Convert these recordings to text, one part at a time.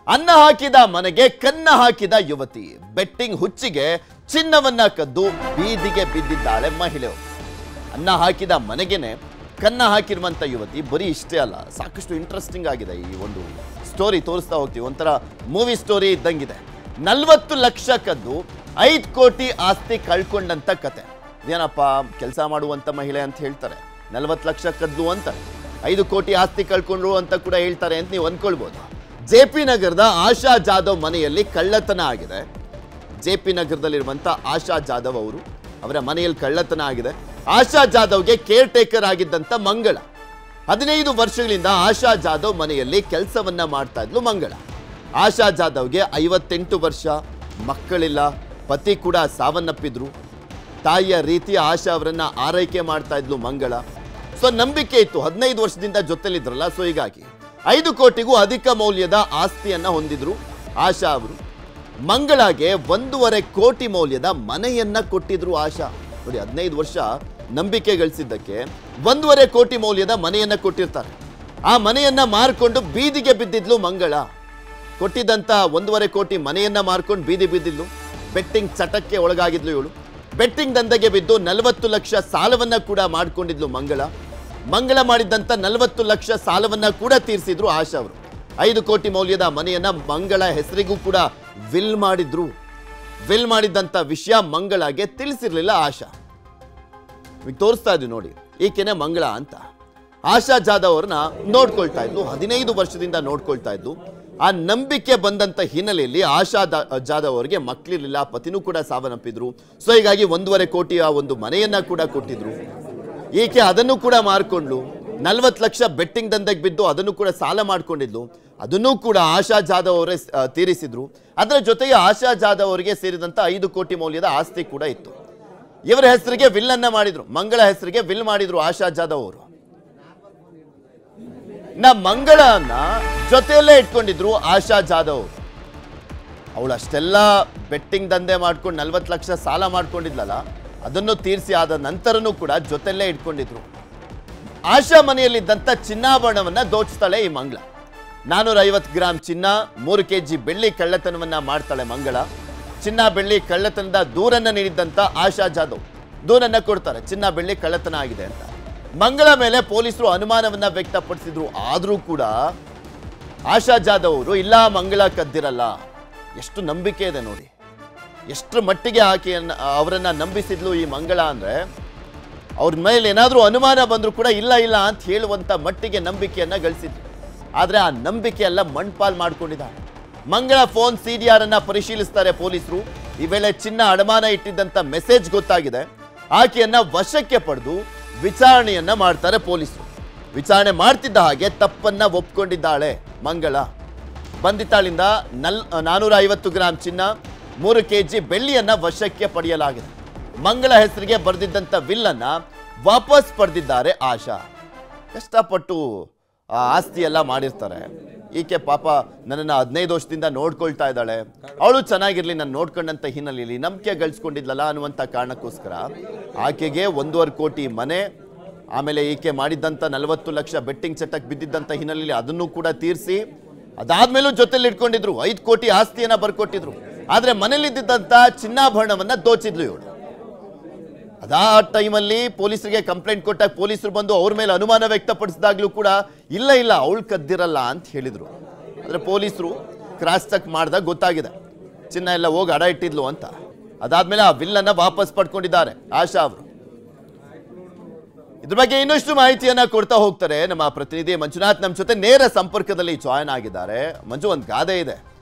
ಅನ್ನ ಹಾಕಿದ ಮನೆಗೆ ಕನ್ನ ಹಾಕಿದ ಯುವತಿ ಬೆಟ್ಟಿಂಗ್ ಹುಚ್ಚಿಗೆ ಚಿನ್ನವನ್ನ ಕದ್ದು ಬೀದಿಗೆ ಬಿದ್ದಿದ್ದಾಳೆ ಮಹಿಳೆ. ಅನ್ನ ಹಾಕಿದ ಮನೆಗೆನೆ ಕನ್ನ ಹಾಕಿರುವಂತ ಯುವತಿ. ಬರೀ ಇಷ್ಟೇ ಅಲ್ಲ, ಸಾಕಷ್ಟು ಇಂಟ್ರೆಸ್ಟಿಂಗ್ ಆಗಿದೆ ಈ ಒಂದು ಸ್ಟೋರಿ. ತೋರಿಸ್ತಾ ಹೋಗ್ತೀವಿ, ಒಂಥರ ಮೂವಿ ಸ್ಟೋರಿ ಇದ್ದಂಗಿದೆ. 40 ಲಕ್ಷ ಕದ್ದು 5 ಕೋಟಿ ಆಸ್ತಿ ಕಳ್ಕೊಂಡಂತ ಕತೆ. ಏನಪ್ಪ ಕೆಲಸ ಮಾಡುವಂತ ಮಹಿಳೆ ಅಂತ ಹೇಳ್ತಾರೆ, 40 ಲಕ್ಷ ಕದ್ದು ಅಂತ 5 ಕೋಟಿ ಆಸ್ತಿ ಕಳ್ಕೊಂಡ್ರು ಅಂತ ಕೂಡ ಹೇಳ್ತಾರೆ ಅಂತ ನೀವು ಅಂದ್ಕೊಳ್ಬೋದು. JP ನಗರದ ಆಶಾ ಜಾಧವ್ ಮನೆಯಲ್ಲಿ ಕಳ್ಳತನ ಆಗಿದೆ. JP ನಗರದಲ್ಲಿರುವಂತ ಆಶಾ ಜಾಧವ್ ಅವರ ಮನೆಯಲ್ಲಿ ಕಳ್ಳತನ ಆಗಿದೆ. ಆಶಾ ಜಾಧವ್ಗೆ ಕೇರ್ ಟೇಕರ್ ಆಗಿದ್ದಂತ ಮಂಗಳ 15 ವರ್ಷಗಳಿಂದ ಆಶಾ ಜಾಧವ್ ಮನೆಯಲ್ಲಿ ಕೆಲಸವನ್ನ ಮಾಡ್ತಾ ಇದ್ಲು ಮಂಗಳ. ಆಶಾ ಜಾಧವ್ಗೆ 58 ವರ್ಷ, ಮಕ್ಕಳಿಲ್ಲ, ಪತಿ ಕೂಡ ಸಾವನ್ನಪ್ಪಿದ್ರು. ತಾಯಿಯ ರೀತಿ ಆಶಾ ಅವರನ್ನ ಆರೈಕೆ ಮಾಡ್ತಾ ಇದ್ಲು ಮಂಗಳ. ಸೊ ನಂಬಿಕೆ ಇತ್ತು, 15 ವರ್ಷದಿಂದ ಜೊತೆಲಿದ್ರಲ್ಲ, ಸೊ ಹೀಗಾಗಿ 5 ಕೋಟಿಗೂ ಅಧಿಕ ಮೌಲ್ಯದ ಆಸ್ತಿಯನ್ನ ಹೊಂದಿದ್ರು ಆಶಾ ಅವರು. ಮಂಗಳಾಗೆ 1.5 ಕೋಟಿ ಮೌಲ್ಯದ ಮನೆಯನ್ನ ಕೊಟ್ಟಿದ್ರು ಆಶಾ. ನೋಡಿ, 15 ವರ್ಷ ನಂಬಿಕೆ ಗಳಿಸಿದ್ದಕ್ಕೆ 1.5 ಕೋಟಿ ಮೌಲ್ಯದ ಮನೆಯನ್ನ ಕೊಟ್ಟಿರ್ತಾರೆ. ಆ ಮನೆಯನ್ನ ಮಾರ್ಕೊಂಡು ಬೀದಿಗೆ ಬಿದ್ದಿದ್ಲು ಮಂಗಳ. ಕೊಟ್ಟಿದ್ದಂತ 1.5 ಕೋಟಿ ಮನೆಯನ್ನ ಮಾರ್ಕೊಂಡು ಬೀದಿ ಬಿದ್ದಿದ್ಲು. ಬೆಟ್ಟಿಂಗ್ ಚಟಕ್ಕೆ ಒಳಗಾಗಿದ್ಲು ಇವಳು. ಬೆಟ್ಟಿಂಗ್ ದಂಧೆಗೆ ಬಿದ್ದು 40 ಲಕ್ಷ ಸಾಲವನ್ನ ಕೂಡ ಮಾಡ್ಕೊಂಡಿದ್ಲು ಮಂಗಳ ಮಾಡಿದ್ದಂತ 40 ಲಕ್ಷ ಸಾಲವನ್ನ ಕೂಡ ತೀರಿಸಿದ್ರು ಆಶಾ ಅವರು. 5 ಕೋಟಿ ಮೌಲ್ಯದ ಮನೆಯನ್ನ ಮಂಗಳ ಹೆಸರಿಗೂ ಕೂಡ ವಿಲ್ ಮಾಡಿದ್ರು. ವಿಲ್ ಮಾಡಿದ್ದಂತ ವಿಷಯ ಮಂಗಳಗೆ ತಿಳಿಸಿರ್ಲಿಲ್ಲ ಆಶಾ. ತೋರಿಸ್ತಾ ಇದ್ವಿ ನೋಡಿ, ಈಕೆನೆ ಮಂಗಳ ಅಂತ. ಆಶಾ ಜಾಧವ್ ಅವ್ರನ್ನ ನೋಡ್ಕೊಳ್ತಾ ಇದ್ಲು, 15 ವರ್ಷದಿಂದ ನೋಡ್ಕೊಳ್ತಾ ಇದ್ಲು. ಆ ನಂಬಿಕೆ ಬಂದಂತ ಹಿನ್ನೆಲೆಯಲ್ಲಿ ಆಶಾ ಜಾಧವ್ ಅವರಿಗೆ ಮಕ್ಕಳಿರಲಿಲ್ಲ, ಪತಿನೂ ಕೂಡ ಸಾವನ್ನಪ್ಪಿದ್ರು. ಸೊ ಹೀಗಾಗಿ 1.5 ಕೋಟಿಯ ಒಂದು ಮನೆಯನ್ನ ಕೂಡ ಕೊಟ್ಟಿದ್ರು. ಈಕೆ ಅದನ್ನು ಕೂಡ ಮಾರ್ಕೊಂಡ್ಲು. 40 ಲಕ್ಷ ಬೆಟ್ಟಿಂಗ್ ದಂಧೆಗೆ ಬಿದ್ದು ಅದನ್ನು ಕೂಡ ಸಾಲ ಮಾಡ್ಕೊಂಡಿದ್ಲು. ಅದನ್ನೂ ಕೂಡ ಆಶಾ ಜಾಧವ್ ಅವರೇ ತೀರಿಸಿದ್ರು. ಅದರ ಜೊತೆಗೆ ಆಶಾ ಜಾಧವ್ ಅವರಿಗೆ ಸೇರಿದಂತ 5 ಕೋಟಿ ಮೌಲ್ಯದ ಆಸ್ತಿ ಕೂಡ ಇತ್ತು. ಇವರ ಹೆಸರಿಗೆ ವಿಲ್ ಅನ್ನ ಮಾಡಿದ್ರು, ಮಂಗಳ ಹೆಸರಿಗೆ ವಿಲ್ ಮಾಡಿದ್ರು ಆಶಾ ಜಾಧವ್ ಅವರು. ಮಂಗಳನ್ನ ಜೊತೆಯಲ್ಲೇ ಇಟ್ಕೊಂಡಿದ್ರು ಆಶಾ ಜಾಧವ್. ಅವಳು ಅಷ್ಟೆಲ್ಲ ಬೆಟ್ಟಿಂಗ್ ದಂಧೆ ಮಾಡ್ಕೊಂಡು 40 ಲಕ್ಷ ಸಾಲ ಮಾಡ್ಕೊಂಡಿದ್ಲಲ್ಲ, ಅದನ್ನು ತೀರಿಸಿ ಆದ ನಂತರನೂ ಕೂಡ ಜೊತೆಯಲ್ಲೇ ಇಟ್ಕೊಂಡಿದ್ರು. ಆಶಾ ಮನೆಯಲ್ಲಿದ್ದಂಥ ಚಿನ್ನಾಭರಣವನ್ನ ದೋಚಿಸ್ತಾಳೆ ಈ ಮಂಗಳ. 450 ಗ್ರಾಂ ಚಿನ್ನ, 3 kg ಬೆಳ್ಳಿ ಕಳ್ಳತನವನ್ನ ಮಾಡ್ತಾಳೆ ಮಂಗಳ. ಚಿನ್ನ ಬೆಳ್ಳಿ ಕಳ್ಳತನದ ದೂರನ್ನ ನೀಡಿದ್ದಂಥ ಆಶಾ ಜಾಧವ್ ದೂರನ್ನ ಕೊಡ್ತಾರೆ, ಚಿನ್ನ ಬೆಳ್ಳಿ ಕಳ್ಳತನ ಆಗಿದೆ ಅಂತ. ಮಂಗಳ ಮೇಲೆ ಪೊಲೀಸರು ಅನುಮಾನವನ್ನ ವ್ಯಕ್ತಪಡಿಸಿದ್ರು. ಆದರೂ ಕೂಡ ಆಶಾ ಜಾಧವ್ ಅವರು ಇಲ್ಲ, ಮಂಗಳ ಕದ್ದಿರಲ್ಲ. ಎಷ್ಟು ನಂಬಿಕೆ ಇದೆ ನೋಡಿ, ಎಷ್ಟರ ಮಟ್ಟಿಗೆ ಆಕೆಯನ್ನ ಅವರನ್ನ ನಂಬಿಸಿದ್ಲು ಈ ಮಂಗಳ ಅಂದ್ರೆ, ಅವ್ರ ಮೇಲೆ ಏನಾದರೂ ಅನುಮಾನ ಬಂದರೂ ಕೂಡ ಇಲ್ಲ ಇಲ್ಲ ಅಂತ ಹೇಳುವಂತ ಮಟ್ಟಿಗೆ ನಂಬಿಕೆಯನ್ನ ಗಳಿಸಿದ್ಲು. ಆದ್ರೆ ಆ ನಂಬಿಕೆ ಎಲ್ಲ ಮಣ್ಪಾಲ್ ಮಾಡ್ಕೊಂಡಿದ್ದಾರೆ. ಮಂಗಳ ಫೋನ್ CDR ಅನ್ನ ಪರಿಶೀಲಿಸ್ತಾರೆ ಪೊಲೀಸರು. ಈ ವೇಳೆ ಚಿನ್ನ ಅಡಮಾನ ಇಟ್ಟಿದ್ದಂತ ಮೆಸೇಜ್ ಗೊತ್ತಾಗಿದೆ. ಆಕೆಯನ್ನ ವಶಕ್ಕೆ ಪಡೆದು ವಿಚಾರಣೆಯನ್ನ ಮಾಡ್ತಾರೆ ಪೊಲೀಸರು. ವಿಚಾರಣೆ ಮಾಡ್ತಿದ್ದ ಹಾಗೆ ತಪ್ಪನ್ನ ಒಪ್ಕೊಂಡಿದ್ದಾಳೆ ಮಂಗಳ. ಬಂಧಿತಾಳಿಂದ 450 ಗ್ರಾಂ ಚಿನ್ನ, 3 kg ಬೆಳ್ಳಿಯನ್ನ ವಶಕ್ಕೆ ಪಡೆಯಲಾಗಿದೆ. ಮಂಗಳ ಹೆಸರಿಗೆ ಬರೆದಿದ್ದಂಥ ವಿಲ್ಲನ್ನ ವಾಪಸ್ ಪಡೆದಿದ್ದಾರೆ ಆಶಾ. ಕಷ್ಟಪಟ್ಟು ಆಸ್ತಿ ಎಲ್ಲ ಮಾಡಿರ್ತಾರೆ. ಈಕೆ ಪಾಪ ನನ್ನನ್ನು 15 ವರ್ಷದಿಂದ ನೋಡ್ಕೊಳ್ತಾ ಇದ್ದಾಳೆ, ಅವಳು ಚೆನ್ನಾಗಿರ್ಲಿ, ನಾನು ನೋಡ್ಕೊಂಡಂತ ಹಿನ್ನೆಲೆಯಲ್ಲಿ ನಂಬಿಕೆ ಗಳಿಸ್ಕೊಂಡಿದ್ಲಲ್ಲ ಅನ್ನುವಂಥ ಕಾರಣಕ್ಕೋಸ್ಕರ ಆಕೆಗೆ 1.5 ಕೋಟಿ ಮನೆ, ಆಮೇಲೆ ಈಕೆ ಮಾಡಿದ್ದಂಥ 40 ಲಕ್ಷ ಬೆಟ್ಟಿಂಗ್ ಚಟಕ್ಕೆ ಬಿದ್ದಿದ್ದಂಥ ಹಿನ್ನೆಲೆಯಲ್ಲಿ ಅದನ್ನು ಕೂಡ ತೀರಿಸಿ, ಅದಾದ್ಮೇಲೂ ಜೊತೆಲಿ ಇಟ್ಕೊಂಡಿದ್ರು. 5 ಕೋಟಿ ಆಸ್ತಿಯನ್ನ ಬರ್ಕೊಟ್ಟಿದ್ರು. ಆದ್ರೆ ಮನೇಲಿದ್ದಂಥ ಚಿನ್ನಾಭರಣವನ್ನ ದೋಚಿದ್ಲು ಇವಳು. ಅದಾ ಟೈಮಲ್ಲಿ ಪೊಲೀಸರಿಗೆ ಕಂಪ್ಲೇಂಟ್ ಕೊಟ್ಟಾಗ ಪೊಲೀಸರು ಬಂದು ಅವ್ರ ಮೇಲೆ ಅನುಮಾನ ವ್ಯಕ್ತಪಡಿಸಿದಾಗ್ಲೂ ಕೂಡ ಇಲ್ಲ ಇಲ್ಲ ಅವಳು ಕದ್ದಿರಲ್ಲ ಅಂತ ಹೇಳಿದ್ರು. ಆದ್ರೆ ಪೊಲೀಸರು ಕ್ರಾಸ್ ಚೆಕ್ ಮಾಡಿದಾಗ ಗೊತ್ತಾಗಿದೆ ಚಿನ್ನ ಎಲ್ಲ ಹೋಗಿ ಅಡ ಇಟ್ಟಿದ್ಲು ಅಂತ. ಅದಾದ್ಮೇಲೆ ಆ ವಿಲ್ಲನ್ನ ವಾಪಸ್ ಪಡ್ಕೊಂಡಿದ್ದಾರೆ ಆಶಾ ಅವರು. ಇದ್ರ ಬಗ್ಗೆ ಇನ್ನಷ್ಟು ಮಾಹಿತಿಯನ್ನ ಕೊಡ್ತಾ ಹೋಗ್ತಾರೆ ನಮ್ಮ ಪ್ರತಿನಿಧಿ ಮಂಜುನಾಥ್. ನಮ್ಮ ಜೊತೆ ನೇರ ಸಂಪರ್ಕದಲ್ಲಿ ಜಾಯ್ನ್ ಆಗಿದ್ದಾರೆ. ಮಂಜು, ಒಂದು ಗಾದೆ ಇದೆ,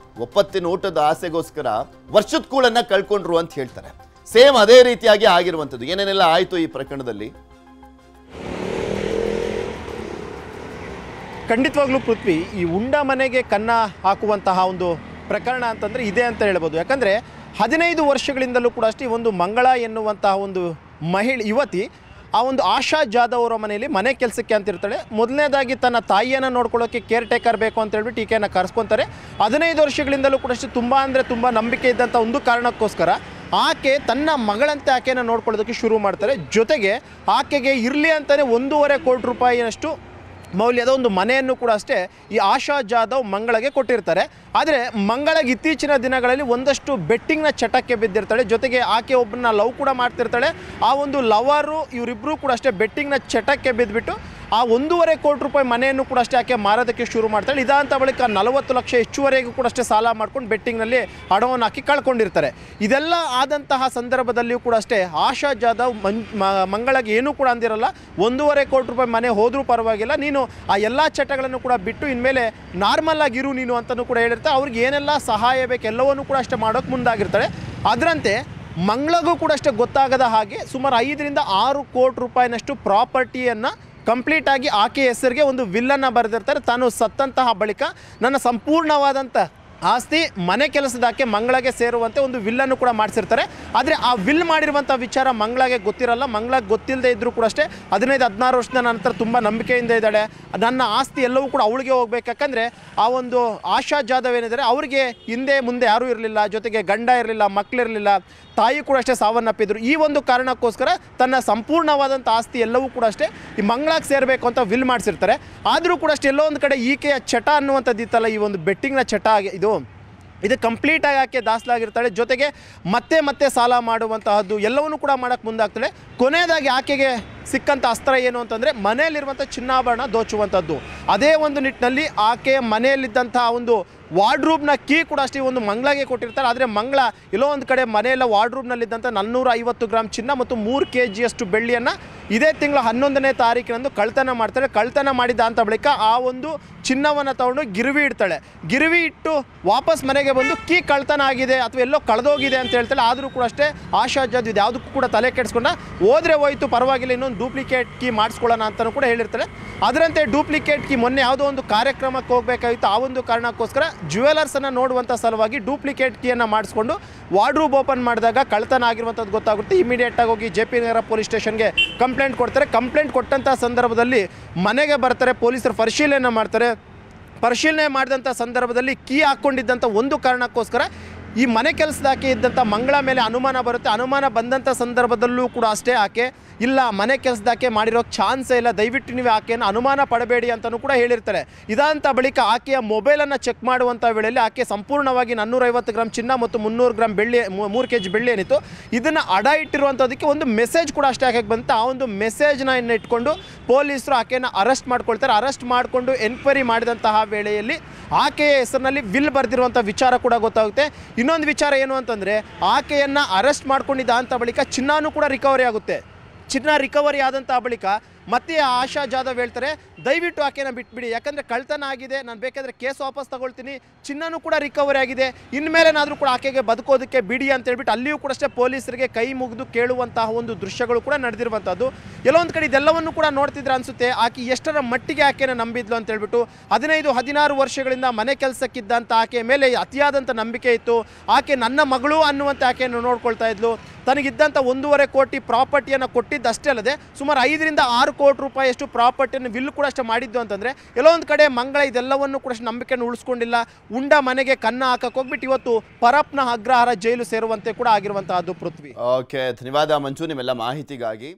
ಒಪ್ಪತ್ತಿನ ಊಟದ ಆಸೆಗೋಸ್ಕರ ವರ್ಷದ ಕೂಳನ್ನ ಕಳ್ಕೊಂಡ್ರು ಅಂತ ಹೇಳ್ತಾರೆ. ಸೇಮ್ ಅದೇ ರೀತಿಯಾಗಿ ಆಗಿರುವಂಥದ್ದು. ಏನೇನೆಲ್ಲ ಆಯ್ತು ಈ ಪ್ರಕರಣದಲ್ಲಿ? ಖಂಡಿತವಾಗ್ಲೂ ಪೃಥ್ವಿ, ಈ ಉಂಡ ಮನೆಗೆ ಕನ್ನ ಹಾಕುವಂತಹ ಒಂದು ಪ್ರಕರಣ ಅಂತಂದರೆ ಇದೆ ಅಂತ ಹೇಳ್ಬೋದು. ಯಾಕಂದರೆ 15 ವರ್ಷಗಳಿಂದಲೂ ಕೂಡ ಅಷ್ಟೇ ಒಂದು ಮಂಗಳ ಎನ್ನುವಂತಹ ಒಂದು ಯುವತಿ ಆ ಒಂದು ಆಶಾ ಜಾಧವ್ ಅವರ ಮನೆಯಲ್ಲಿ ಮನೆ ಕೆಲಸಕ್ಕೆ ಅಂತಿರ್ತಾಳೆ. ಮೊದಲನೇದಾಗಿ ತನ್ನ ತಾಯಿಯನ್ನು ನೋಡ್ಕೊಳ್ಳೋಕ್ಕೆ ಕೇರ್ ಟೇಕರ್ ಬೇಕು ಅಂತ ಹೇಳ್ಬಿಟ್ಟು ಈಕೆಯನ್ನು ಕರೆಸ್ಕೊತಾರೆ. 15 ವರ್ಷಗಳಿಂದಲೂ ಕೂಡ ಅಷ್ಟೇ ತುಂಬ ಅಂದರೆ ತುಂಬ ನಂಬಿಕೆ ಇದ್ದಂಥ ಒಂದು ಕಾರಣಕ್ಕೋಸ್ಕರ ಆಕೆ ತನ್ನ ಮಗಳಂತೆ ಆಕೆಯನ್ನು ನೋಡ್ಕೊಳ್ಳೋದಕ್ಕೆ ಶುರು ಮಾಡ್ತಾರೆ. ಜೊತೆಗೆ ಆಕೆಗೆ ಇರಲಿ ಅಂತಲೇ 1.5 ಕೋಟಿ ರೂಪಾಯಿಯಷ್ಟು ಮೌಲ್ಯದ ಒಂದು ಮನೆಯನ್ನು ಕೂಡ ಅಷ್ಟೇ ಈ ಆಶಾ ಜಾಧವ್ ಮಂಗಳಗೆ ಕೊಟ್ಟಿರ್ತಾರೆ. ಆದರೆ ಮಂಗಳಗೆ ಇತ್ತೀಚಿನ ದಿನಗಳಲ್ಲಿ ಒಂದಷ್ಟು ಬೆಟ್ಟಿಂಗ್ನ ಚಟಕ್ಕೆ ಬಿದ್ದಿರ್ತಾಳೆ. ಜೊತೆಗೆ ಆಕೆ ಒಬ್ಬರನ್ನ ಲವ್ ಕೂಡ ಮಾಡ್ತಿರ್ತಾಳೆ. ಆ ಒಂದು ಲವರು ಇವರಿಬ್ಬರು ಕೂಡ ಅಷ್ಟೇ ಬೆಟ್ಟಿಂಗ್ನ ಚಟಕ್ಕೆ ಬಿದ್ದುಬಿಟ್ಟು ಆ 1.5 ಕೋಟಿ ರೂಪಾಯಿ ಮನೆಯನ್ನು ಕೂಡ ಅಷ್ಟೇ ಆಕೆ ಮಾರೋದಕ್ಕೆ ಶುರು ಮಾಡ್ತಾಳೆ. ಇದಾಂತ ಬಳಿಕ 40 ಲಕ್ಷ ಹೆಚ್ಚುವರೆಗೂ ಕೂಡ ಅಷ್ಟೇ ಸಾಲ ಮಾಡ್ಕೊಂಡು ಬೆಟ್ಟಿಂಗ್ನಲ್ಲಿ ಹಣವನ್ನು ಹಾಕಿ ಕಳ್ಕೊಂಡಿರ್ತಾರೆ. ಇದೆಲ್ಲ ಆದಂತಹ ಸಂದರ್ಭದಲ್ಲಿಯೂ ಕೂಡ ಅಷ್ಟೇ ಆಶಾ ಜಾಧವ್ ಮಂಗಳಗೆ ಏನೂ ಕೂಡ ಅಂದಿರಲ್ಲ. 1.5 ಕೋಟಿ ರೂಪಾಯಿ ಮನೆ ಹೋದರೂ ಪರವಾಗಿಲ್ಲ, ನೀನು ಆ ಎಲ್ಲ ಚಟಗಳನ್ನು ಕೂಡ ಬಿಟ್ಟು ಇನ್ಮೇಲೆ ನಾರ್ಮಲ್ ಆಗಿರು ನೀನು ಅಂತಲೂ ಕೂಡ ಹೇಳಿರ್ತಾರೆ. ಅವ್ರಿಗೆ ಏನೆಲ್ಲ ಸಹಾಯ ಬೇಕು ಎಲ್ಲವನ್ನೂ ಕೂಡ ಅಷ್ಟೇ ಮಾಡೋಕ್ಕೆ ಮುಂದಾಗಿರ್ತಾಳೆ. ಅದರಂತೆ ಮಂಗಳಗೂ ಕೂಡ ಅಷ್ಟೇ ಗೊತ್ತಾಗದ ಹಾಗೆ ಸುಮಾರು 5-6 ಕೋಟಿ ರೂಪಾಯಿನಷ್ಟು ಪ್ರಾಪರ್ಟಿಯನ್ನು ಕಂಪ್ಲೀಟಾಗಿ ಆಕೆ ಹೆಸರಿಗೆ ಒಂದು ವಿಲ್ಲನ್ನು ಬರೆದಿರ್ತಾರೆ. ತಾನು ಸತ್ತಂತಹ ಬಳಿಕ ನನ್ನ ಸಂಪೂರ್ಣವಾದಂಥ ಆಸ್ತಿ ಮನೆ ಕೆಲಸದಾಕೆ ಮಂಗಳಗೆ ಸೇರುವಂತೆ ಒಂದು ವಿಲ್ಲನ್ನು ಕೂಡ ಮಾಡಿಸಿರ್ತಾರೆ. ಆದರೆ ಆ ವಿಲ್ ಮಾಡಿರುವಂಥ ವಿಚಾರ ಮಂಗಳಗೆ ಗೊತ್ತಿರಲ್ಲ. ಮಂಗಳಗೆ ಗೊತ್ತಿಲ್ಲದೆ ಇದ್ದರೂ ಕೂಡ ಅಷ್ಟೇ 15-16 ವರ್ಷದ ನಂತರ ತುಂಬ ನಂಬಿಕೆಯಿಂದ ಇದ್ದಾಳೆ. ನನ್ನ ಆಸ್ತಿ ಎಲ್ಲವೂ ಕೂಡ ಅವಳಿಗೆ ಹೋಗ್ಬೇಕು. ಯಾಕಂದರೆ ಆ ಒಂದು ಆಶಾ ಜಾಧವ್ ಏನಿದ್ದಾರೆ ಅವರಿಗೆ ಹಿಂದೆ ಮುಂದೆ ಯಾರೂ ಇರಲಿಲ್ಲ, ಜೊತೆಗೆ ಗಂಡ ಇರಲಿಲ್ಲ, ಮಕ್ಕಳಿರಲಿಲ್ಲ, ತಾಯಿ ಕೂಡ ಅಷ್ಟೇ ಸಾವನ್ನಪ್ಪಿದ್ರು. ಈ ಒಂದು ಕಾರಣಕ್ಕೋಸ್ಕರ ತನ್ನ ಸಂಪೂರ್ಣವಾದಂಥ ಆಸ್ತಿ ಎಲ್ಲವೂ ಕೂಡ ಅಷ್ಟೇ ಈ ಮಂಗಳಕ್ಕೆ ಸೇರಬೇಕು ಅಂತ ವಿಲ್ ಮಾಡಿಸಿರ್ತಾರೆ. ಆದರೂ ಕೂಡ ಅಷ್ಟೇ ಎಲ್ಲೋ ಒಂದು ಕಡೆ ಈಕೆಯ ಚಟ ಅನ್ನುವಂಥದ್ದು ಇತ್ತಲ್ಲ, ಈ ಒಂದು ಬೆಟ್ಟಿಂಗ್ನ ಚಟ ಇದು ಕಂಪ್ಲೀಟಾಗಿ ಆಕೆ ದಾಸ್ಲಾಗಿರ್ತಾಳೆ. ಜೊತೆಗೆ ಮತ್ತೆ ಸಾಲ ಮಾಡುವಂತಹದ್ದು ಎಲ್ಲವನ್ನೂ ಕೂಡ ಮಾಡೋಕ್ಕೆ ಮುಂದಾಗ್ತಾಳೆ. ಕೊನೆಯದಾಗಿ ಆಕೆಗೆ ಸಿಕ್ಕಂಥ ಅಸ್ತ್ರ ಏನು ಅಂತಂದರೆ ಮನೆಯಲ್ಲಿರುವಂಥ ಚಿನ್ನಾಭರಣ ದೋಚುವಂಥದ್ದು. ಅದೇ ಒಂದು ನಿಟ್ಟಿನಲ್ಲಿ ಆಕೆ ಮನೆಯಲ್ಲಿದ್ದಂತಹ ಒಂದು ವಾರ್ಡ್ರೂಬ್ನ ಕೀ ಕೂಡ ಅಷ್ಟೇ ಒಂದು ಮಂಗಳಗೆ ಕೊಟ್ಟಿರ್ತಾರೆ. ಆದರೆ ಮಂಗಳ ಎಲ್ಲೋ ಒಂದು ಕಡೆ ಮನೆಯಲ್ಲ ವಾರ್ಡ್ರೂಬ್ನಲ್ಲಿದ್ದಂಥ 450 ಗ್ರಾಮ್ ಚಿನ್ನ ಮತ್ತು 3 kg ಬೆಳ್ಳಿಯನ್ನು ಇದೇ ತಿಂಗಳ 11ನೇ ತಾರೀಕಿನಂದು ಕಳ್ತನ ಮಾಡ್ತಾಳೆ. ಕಳ್ತನ ಮಾಡಿದ ಅಂತ ಬಳಿಕ ಆ ಒಂದು ಚಿನ್ನವನ್ನು ತಗೊಂಡು ಗಿರ್ವಿ ಇಡ್ತಾಳೆ. ಗಿರ್ವಿ ಇಟ್ಟು ವಾಪಸ್ ಮನೆಗೆ ಬಂದು ಕೀ ಕಳ್ತನ ಆಗಿದೆ ಅಥವಾ ಎಲ್ಲೋ ಕಳೆದೋಗಿದೆ ಅಂತ ಹೇಳ್ತಾಳೆ. ಆದರೂ ಕೂಡ ಅಷ್ಟೇ ಆಶಾ ಜಾಧವ್ ಇದು ಯಾವುದಕ್ಕೂ ಕೂಡ ತಲೆ ಕೆಡಿಸ್ಕೊಂಡ ಹೋದರೆ ಹೋಯ್ತು ಪರವಾಗಿಲ್ಲ, ಇನ್ನೊಂದು ಡೂಪ್ಲಿಕೇಟ್ ಕೀ ಮಾಡಿಸ್ಕೊಳ್ಳೋಣ ಅಂತಲೂ ಕೂಡ ಹೇಳಿರ್ತಾಳೆ. ಅದರಂತೆ ಡೂಪ್ಲಿಕೇಟ್ ಕೀ ಮೊನ್ನೆ ಯಾವುದೋ ಒಂದು ಕಾರ್ಯಕ್ರಮಕ್ಕೆ ಹೋಗಬೇಕಾಗಿತ್ತು. ಆ ಒಂದು ಕಾರಣಕ್ಕೋಸ್ಕರ ಜ್ಯುವೆಲರ್ಸನ್ನು ನೋಡುವಂಥ ಸಲುವಾಗಿ ಡೂಪ್ಲಿಕೇಟ್ ಕೀಯನ್ನು ಮಾಡಿಸ್ಕೊಂಡು ವಾರ್ಡ್ರೂಬ್ ಓಪನ್ ಮಾಡಿದಾಗ ಕಳ್ತನ ಆಗಿರುವಂಥದ್ದು ಗೊತ್ತಾಗುತ್ತೆ. ಇಮಿಡಿಯೇಟಾಗಿ ಹೋಗಿ JP ನಗರ ಪೊಲೀಸ್ ಸ್ಟೇಷನ್ಗೆ ಕಂಪ್ಲೇಂಟ್ ಕೊಡ್ತಾರೆ. ಕಂಪ್ಲೇಂಟ್ ಕೊಟ್ಟಂಥ ಸಂದರ್ಭದಲ್ಲಿ ಮನೆಗೆ ಬರ್ತಾರೆ, ಪೊಲೀಸರು ಪರಿಶೀಲನೆ ಮಾಡ್ತಾರೆ. ಪರಿಶೀಲನೆ ಮಾಡಿದಂಥ ಸಂದರ್ಭದಲ್ಲಿ ಕೀ ಹಾಕ್ಕೊಂಡಿದ್ದಂಥ ಒಂದು ಕಾರಣಕ್ಕೋಸ್ಕರ ಈ ಮನೆ ಕೆಲಸದಾಕೆ ಇದ್ದಂಥ ಮಂಗಳ ಮೇಲೆ ಅನುಮಾನ ಬರುತ್ತೆ. ಅನುಮಾನ ಬಂದಂಥ ಸಂದರ್ಭದಲ್ಲೂ ಕೂಡ ಅಷ್ಟೇ ಆಕೆ ಇಲ್ಲ ಮನೆ ಕೆಲಸದಾಕೆ ಮಾಡಿರೋ ಚಾನ್ಸೇ ಇಲ್ಲ, ದಯವಿಟ್ಟು ನೀವು ಆಕೆಯನ್ನು ಅನುಮಾನ ಪಡಬೇಡಿ ಅಂತಲೂ ಕೂಡ ಹೇಳಿರ್ತಾರೆ. ಇದಂಥ ಬಳಿಕ ಆಕೆಯ ಮೊಬೈಲನ್ನು ಚೆಕ್ ಮಾಡುವಂಥ ವೇಳೆಯಲ್ಲಿ ಆಕೆ ಸಂಪೂರ್ಣವಾಗಿ 450 ಗ್ರಾಮ್ ಚಿನ್ನ ಮತ್ತು 300 ಗ್ರಾಮ್ ಬೆಳ್ಳಿ 3 kg ಬೆಳ್ಳಿ ಏನಿತ್ತು ಇದನ್ನು ಅಡ ಇಟ್ಟಿರುವಂಥದ್ದಕ್ಕೆ ಒಂದು ಮೆಸೇಜ್ ಕೂಡ ಅಷ್ಟೇ ಆಕೆಗೆ ಬಂತು. ಆ ಒಂದು ಮೆಸೇಜ್ನ ಇಟ್ಕೊಂಡು ಪೊಲೀಸರು ಆಕೆಯನ್ನು ಅರೆಸ್ಟ್ ಮಾಡ್ಕೊಳ್ತಾರೆ. ಅರೆಸ್ಟ್ ಮಾಡಿಕೊಂಡು ಎನ್ಕ್ವೈರಿ ಮಾಡಿದಂತಹ ವೇಳೆಯಲ್ಲಿ ಆಕೆಯ ಹೆಸರಿನಲ್ಲಿ ವಿಲ್ ಬರೆದಿರುವಂಥ ವಿಚಾರ ಕೂಡ ಗೊತ್ತಾಗುತ್ತೆ. ಇನ್ನೊಂದು ವಿಚಾರ ಏನು ಅಂತಂದರೆ ಆಕೆಯನ್ನು ಅರೆಸ್ಟ್ ಮಾಡ್ಕೊಂಡಿದ್ದ ಅಂತ ಬಳಿಕ ಚಿನ್ನನೂ ಕೂಡ ರಿಕವರಿ ಆಗುತ್ತೆ. ಚಿನ್ನ ರಿಕವರಿ ಆದಂಥ ಬಳಿಕ ಮತ್ತೆ ಆಶಾ ಜಾಧವ್ ಹೇಳ್ತಾರೆ ದಯವಿಟ್ಟು ಆಕೆನ ಬಿಟ್ಬಿಡಿ, ಯಾಕಂದರೆ ಕಳ್ತನ ಆಗಿದೆ, ನಾನು ಬೇಕಾದರೆ ಕೇಸ್ ವಾಪಸ್ ತಗೊಳ್ತೀನಿ, ಚಿನ್ನನೂ ಕೂಡ ರಿಕವರಿ ಆಗಿದೆ, ಇನ್ಮೇಲೇನಾದರೂ ಕೂಡ ಆಕೆಗೆ ಬದುಕೋದಕ್ಕೆ ಬಿಡಿ ಅಂತ ಹೇಳ್ಬಿಟ್ಟು ಅಲ್ಲಿಯೂ ಕೂಡ ಅಷ್ಟೇ ಪೊಲೀಸರಿಗೆ ಕೈ ಮುಗಿದು ಕೇಳುವಂತಹ ಒಂದು ದೃಶ್ಯಗಳು ಕೂಡ ನಡೆದಿರುವಂಥದ್ದು. ಎಲ್ಲೊಂದು ಕಡೆ ಇದೆಲ್ಲವನ್ನು ಕೂಡ ನೋಡ್ತಿದ್ರೆ ಅನಿಸುತ್ತೆ ಆಕೆ ಎಷ್ಟರ ಮಟ್ಟಿಗೆ ಆಕೆನ ನಂಬಿದ್ಲು ಅಂತ ಹೇಳ್ಬಿಟ್ಟು. 15-16 ವರ್ಷಗಳಿಂದ ಮನೆ ಕೆಲಸಕ್ಕಿದ್ದಂಥ ಆಕೆ ಮೇಲೆ ಅತಿಯಾದಂಥ ನಂಬಿಕೆ ಇತ್ತು. ಆಕೆ ನನ್ನ ಮಗಳು ಅನ್ನುವಂಥ ಆಕೆಯನ್ನು ನೋಡ್ಕೊಳ್ತಾ ಇದ್ಲು. ತನಗಿದ್ದಂಥ 1.5 ಕೋಟಿ ಪ್ರಾಪರ್ಟಿಯನ್ನು ಕೊಟ್ಟಿದ್ದಷ್ಟೇ ಅಲ್ಲದೆ ಸುಮಾರು 5-6 ಕೋಟಿ ರೂಪಾಯಿಯಷ್ಟು ಪ್ರಾಪರ್ಟಿಯನ್ನು ವಿಲ್ ಕೂಡ ಅಷ್ಟೇ ಮಾಡಿದ್ದು ಅಂತಂದರೆ ಎಲ್ಲೋ ಒಂದು ಕಡೆ ಮಂಗಳ ಇದೆಲ್ಲವನ್ನು ಕೂಡ ನಂಬಿಕೆಯನ್ನು ಉಳಿಸ್ಕೊಂಡಿಲ್ಲ. ಉಂಡ ಮನೆಗೆ ಕನ್ನ ಹಾಕಕ್ಕೆ ಹೋಗ್ಬಿಟ್ಟು ಇವತ್ತು ಪರಪ್ನ ಅಗ್ರಹಾರ ಜೈಲು ಸೇರುವಂತೆ ಕೂಡ ಆಗಿರುವಂತಹದ್ದು. ಪೃಥ್ವಿ. ಓಕೆ, ಧನ್ಯವಾದ ಮಂಜು ನಿಮ್ಮೆಲ್ಲ ಮಾಹಿತಿಗಾಗಿ.